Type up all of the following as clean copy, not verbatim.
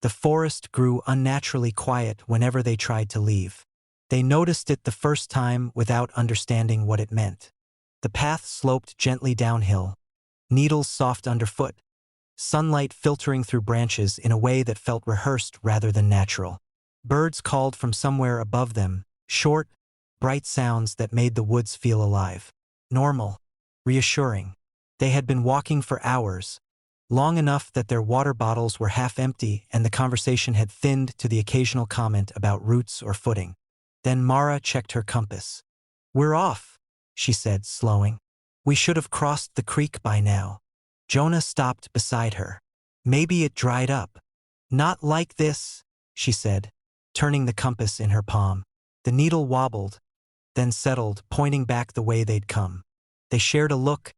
The forest grew unnaturally quiet whenever they tried to leave. They noticed it the first time without understanding what it meant. The path sloped gently downhill, needles soft underfoot, sunlight filtering through branches in a way that felt rehearsed rather than natural. Birds called from somewhere above them, short, bright sounds that made the woods feel alive. Normal, reassuring. They had been walking for hours, long enough that their water bottles were half empty and the conversation had thinned to the occasional comment about roots or footing. Then Mara checked her compass. "We're off," she said, slowing. "We should have crossed the creek by now." Jonah stopped beside her. "Maybe it dried up." "Not like this," she said, turning the compass in her palm. The needle wobbled, then settled, pointing back the way they'd come. They shared a look,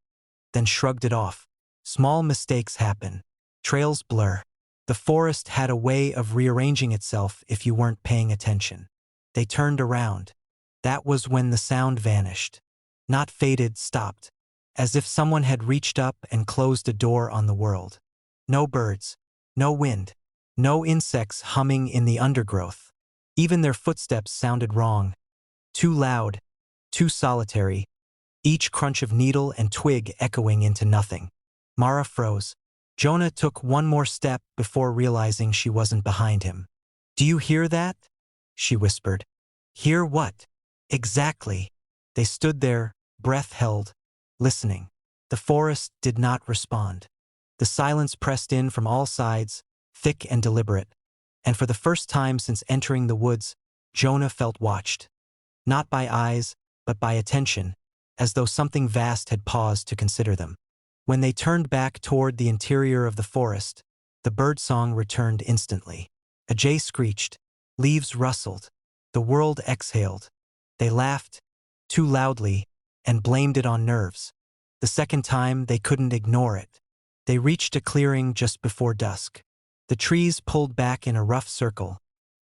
then shrugged it off. Small mistakes happen. Trails blur. The forest had a way of rearranging itself if you weren't paying attention. They turned around. That was when the sound vanished. Not faded, stopped. As if someone had reached up and closed a door on the world. No birds. No wind. No insects humming in the undergrowth. Even their footsteps sounded wrong. Too loud. Too solitary. Each crunch of needle and twig echoing into nothing. Mara froze. Jonah took one more step before realizing she wasn't behind him. "Do you hear that?" she whispered. "Hear what?" "Exactly." They stood there, breath held, listening. The forest did not respond. The silence pressed in from all sides, thick and deliberate. And for the first time since entering the woods, Jonah felt watched. Not by eyes, but by attention, as though something vast had paused to consider them. When they turned back toward the interior of the forest, the birdsong returned instantly. A jay screeched. Leaves rustled. The world exhaled. They laughed, too loudly, and blamed it on nerves. The second time, they couldn't ignore it. They reached a clearing just before dusk. The trees pulled back in a rough circle,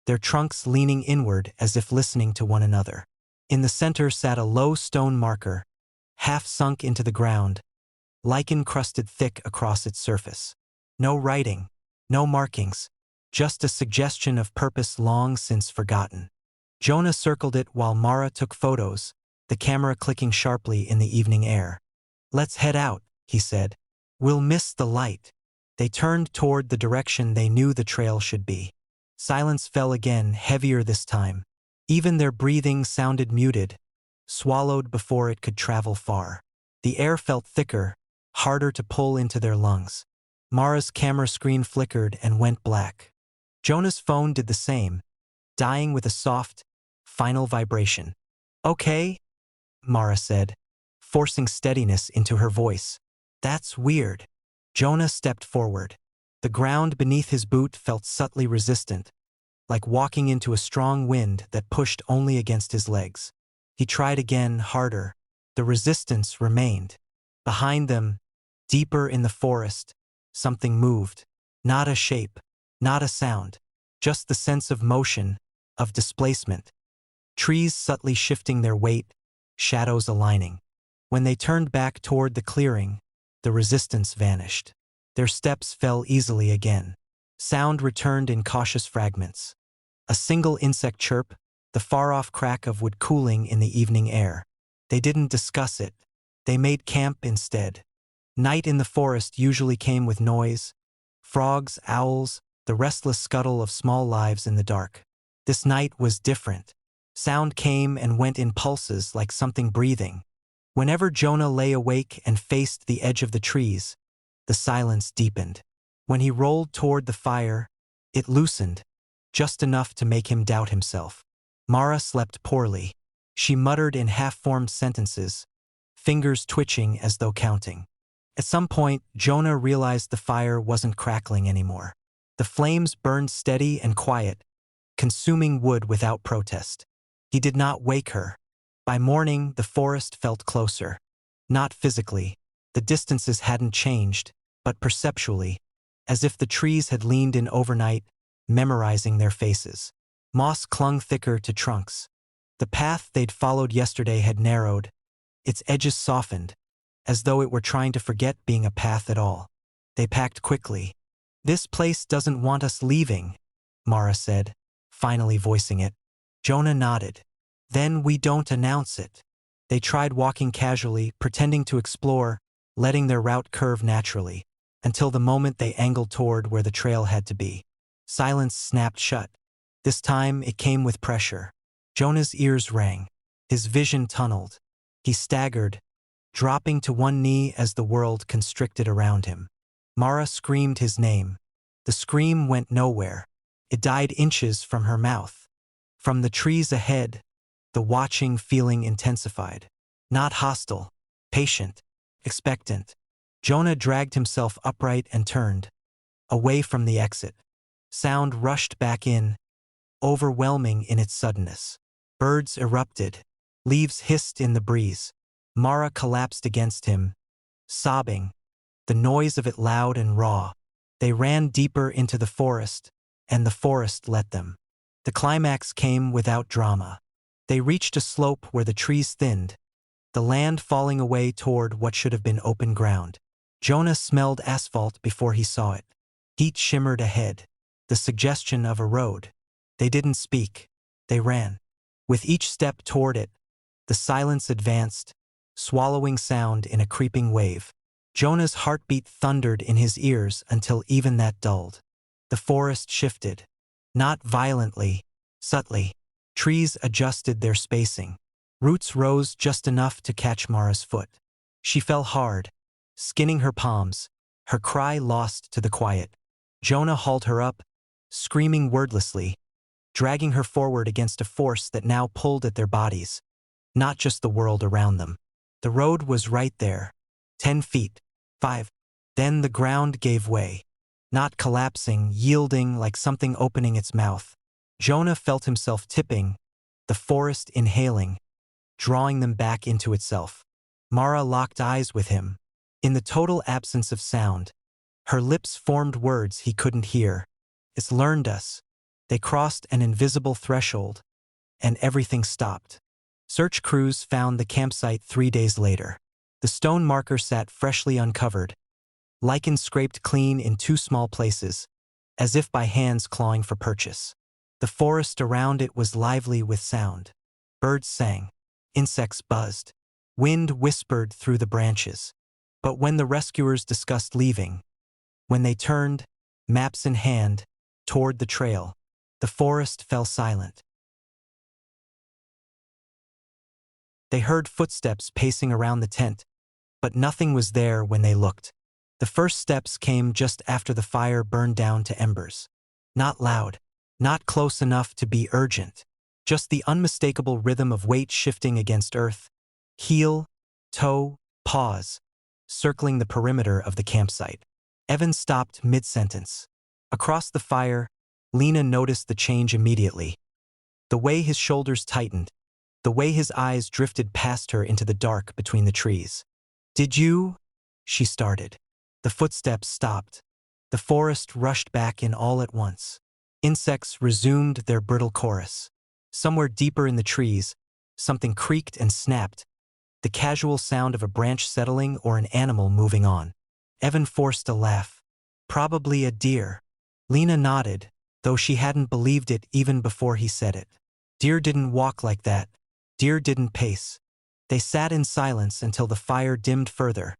their trunks leaning inward as if listening to one another. In the center sat a low stone marker, half sunk into the ground, lichen crusted thick across its surface. No writing, no markings, just a suggestion of purpose long since forgotten. Jonah circled it while Mara took photos, the camera clicking sharply in the evening air. "Let's head out," he said. "We'll miss the light." They turned toward the direction they knew the trail should be. Silence fell again, heavier this time. Even their breathing sounded muted, swallowed before it could travel far. The air felt thicker, harder to pull into their lungs. Mara's camera screen flickered and went black. Jonah's phone did the same, dying with a soft, final vibration. "Okay," Mara said, forcing steadiness into her voice. "That's weird." Jonah stepped forward. The ground beneath his boot felt subtly resistant, like walking into a strong wind that pushed only against his legs. He tried again, harder. The resistance remained. Behind them, deeper in the forest, something moved. Not a shape, not a sound, just the sense of motion, of displacement. Trees subtly shifting their weight, shadows aligning. When they turned back toward the clearing, the resistance vanished. Their steps fell easily again. Sound returned in cautious fragments. A single insect chirp, the far-off crack of wood cooling in the evening air. They didn't discuss it. They made camp instead. Night in the forest usually came with noise. Frogs, owls, the restless scuttle of small lives in the dark. This night was different. Sound came and went in pulses like something breathing. Whenever Jonah lay awake and faced the edge of the trees, the silence deepened. When he rolled toward the fire, it loosened, just enough to make him doubt himself. Mara slept poorly. She muttered in half-formed sentences, fingers twitching as though counting. At some point, Jonah realized the fire wasn't crackling anymore. The flames burned steady and quiet, consuming wood without protest. He did not wake her. By morning, the forest felt closer. Not physically. The distances hadn't changed, but perceptually, as if the trees had leaned in overnight, memorizing their faces. Moss clung thicker to trunks. The path they'd followed yesterday had narrowed, its edges softened, as though it were trying to forget being a path at all. They packed quickly. "This place doesn't want us leaving," Mara said, finally voicing it. Jonah nodded. "Then we don't announce it." They tried walking casually, pretending to explore, letting their route curve naturally, until the moment they angled toward where the trail had to be. Silence snapped shut. This time it came with pressure. Jonah's ears rang. His vision tunneled. He staggered, dropping to one knee as the world constricted around him. Mara screamed his name. The scream went nowhere. It died inches from her mouth. From the trees ahead, the watching feeling intensified. Not hostile, patient, expectant. Jonah dragged himself upright and turned, away from the exit. Sound rushed back in, overwhelming in its suddenness. Birds erupted. Leaves hissed in the breeze. Mara collapsed against him, sobbing, the noise of it loud and raw. They ran deeper into the forest, and the forest let them. The climax came without drama. They reached a slope where the trees thinned, the land falling away toward what should have been open ground. Jonah smelled asphalt before he saw it. Heat shimmered ahead, the suggestion of a road. They didn't speak. They ran. With each step toward it, the silence advanced, swallowing sound in a creeping wave. Jonah's heartbeat thundered in his ears until even that dulled. The forest shifted. Not violently, subtly. Trees adjusted their spacing. Roots rose just enough to catch Mara's foot. She fell hard, skinning her palms, her cry lost to the quiet. Jonah hauled her up, screaming wordlessly, dragging her forward against a force that now pulled at their bodies, not just the world around them. The road was right there, 10 feet, 5. Then the ground gave way, not collapsing, yielding like something opening its mouth. Jonah felt himself tipping, the forest inhaling, drawing them back into itself. Mara locked eyes with him. In the total absence of sound, her lips formed words he couldn't hear. "It's learned us." They crossed an invisible threshold, and everything stopped. Search crews found the campsite 3 days later. The stone marker sat freshly uncovered, lichen scraped clean in 2 small places, as if by hands clawing for purchase. The forest around it was lively with sound. Birds sang. Insects buzzed. Wind whispered through the branches. But when the rescuers discussed leaving, when they turned, maps in hand, toward the trail, the forest fell silent. They heard footsteps pacing around the tent, but nothing was there when they looked. The first steps came just after the fire burned down to embers. Not loud, not close enough to be urgent, just the unmistakable rhythm of weight shifting against earth. Heel, toe, pause, circling the perimeter of the campsite. Evan stopped mid-sentence. Across the fire, Lena noticed the change immediately. The way his shoulders tightened, the way his eyes drifted past her into the dark between the trees. "Did you?" she started. The footsteps stopped. The forest rushed back in all at once. Insects resumed their brittle chorus. Somewhere deeper in the trees, something creaked and snapped, the casual sound of a branch settling or an animal moving on. Evan forced a laugh. "Probably a deer." Lena nodded, though she hadn't believed it even before he said it. Deer didn't walk like that. Deer didn't pace. They sat in silence until the fire dimmed further,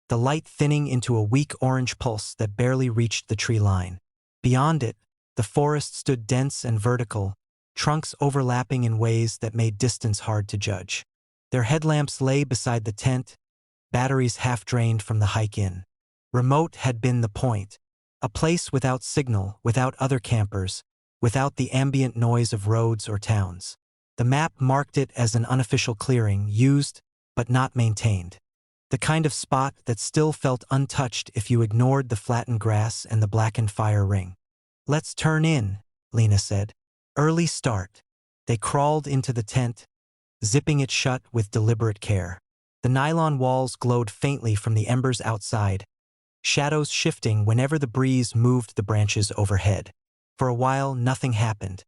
the light thinning into a weak orange pulse that barely reached the tree line. Beyond it, the forest stood dense and vertical, trunks overlapping in ways that made distance hard to judge. Their headlamps lay beside the tent, batteries half drained from the hike in. Remote had been the point. A place without signal, without other campers, without the ambient noise of roads or towns. The map marked it as an unofficial clearing, used but not maintained. The kind of spot that still felt untouched if you ignored the flattened grass and the blackened fire ring. "Let's turn in," Lena said. Early start. They crawled into the tent, zipping it shut with deliberate care. The nylon walls glowed faintly from the embers outside, shadows shifting whenever the breeze moved the branches overhead. For a while, nothing happened.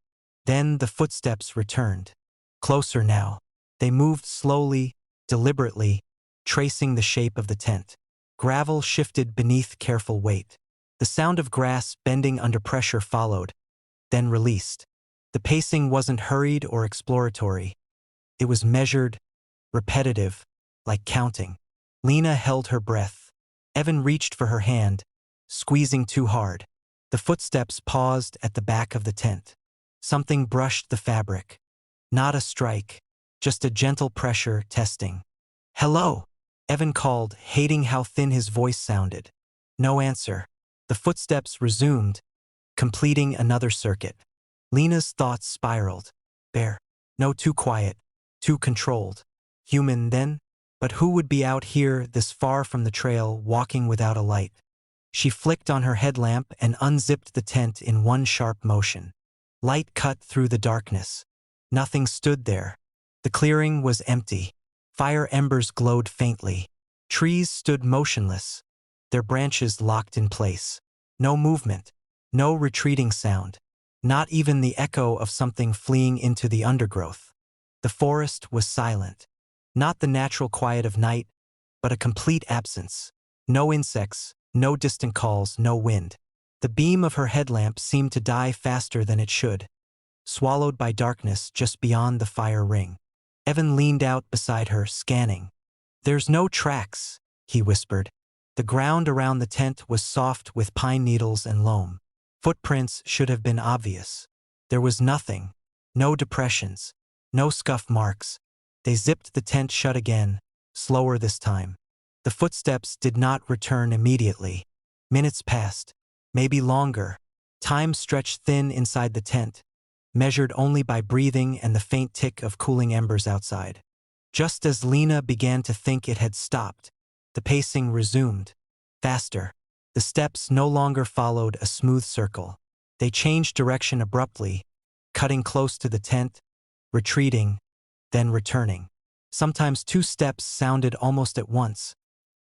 Then the footsteps returned. Closer now. They moved slowly, deliberately, tracing the shape of the tent. Gravel shifted beneath careful weight. The sound of grass bending under pressure followed, then released. The pacing wasn't hurried or exploratory. It was measured, repetitive, like counting. Lena held her breath. Evan reached for her hand, squeezing too hard. The footsteps paused at the back of the tent. Something brushed the fabric. Not a strike, just a gentle pressure testing. "Hello," Evan called, hating how thin his voice sounded. No answer. The footsteps resumed, completing another circuit. Lena's thoughts spiraled. Bear. No, too quiet, too controlled. Human then? But who would be out here this far from the trail, walking without a light? She flicked on her headlamp and unzipped the tent in one sharp motion. Light cut through the darkness. Nothing stood there. The clearing was empty. Fire embers glowed faintly. Trees stood motionless, their branches locked in place. No movement, no retreating sound, not even the echo of something fleeing into the undergrowth. The forest was silent. Not the natural quiet of night, but a complete absence. No insects, no distant calls, no wind. The beam of her headlamp seemed to die faster than it should, swallowed by darkness just beyond the fire ring. Evan leaned out beside her, scanning. "There's no tracks," he whispered. The ground around the tent was soft with pine needles and loam. Footprints should have been obvious. There was nothing. No depressions. No scuff marks. They zipped the tent shut again, slower this time. The footsteps did not return immediately. Minutes passed, maybe longer. Time stretched thin inside the tent, measured only by breathing and the faint tick of cooling embers outside. Just as Lena began to think it had stopped, the pacing resumed. Faster. The steps no longer followed a smooth circle. They changed direction abruptly, cutting close to the tent, retreating, then returning. Sometimes two steps sounded almost at once,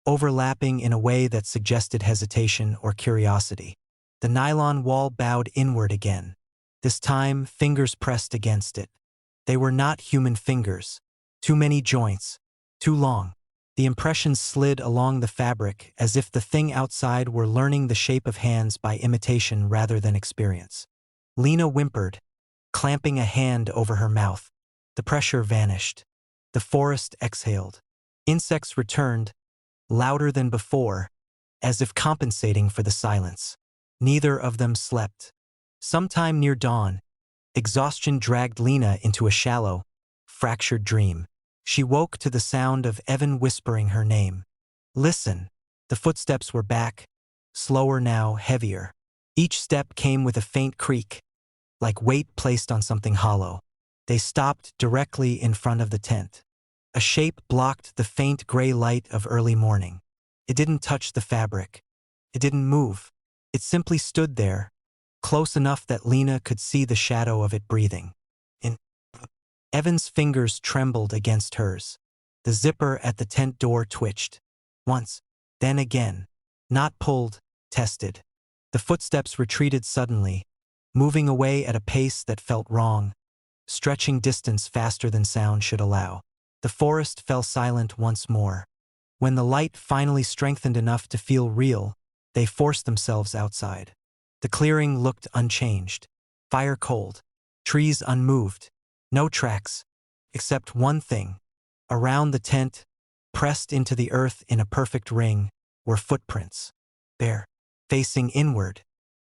overlapping in a way that suggested hesitation or curiosity. The nylon wall bowed inward again. This time, fingers pressed against it. They were not human fingers. Too many joints. Too long. The impressions slid along the fabric as if the thing outside were learning the shape of hands by imitation rather than experience. Lena whimpered, clamping a hand over her mouth. The pressure vanished. The forest exhaled. Insects returned, louder than before, as if compensating for the silence. Neither of them slept. Sometime near dawn, exhaustion dragged Lena into a shallow, fractured dream. She woke to the sound of Evan whispering her name. "Listen." The footsteps were back, slower now, heavier. Each step came with a faint creak, like weight placed on something hollow. They stopped directly in front of the tent. A shape blocked the faint gray light of early morning. It didn't touch the fabric. It didn't move. It simply stood there, close enough that Lena could see the shadow of it breathing. Evan's fingers trembled against hers. The zipper at the tent door twitched. Once, then again. Not pulled, tested. The footsteps retreated suddenly, moving away at a pace that felt wrong, stretching distance faster than sound should allow. The forest fell silent once more. When the light finally strengthened enough to feel real, they forced themselves outside. The clearing looked unchanged. Fire cold. Trees unmoved. No tracks. Except one thing. Around the tent, pressed into the earth in a perfect ring, were footprints. Bare. Facing inward.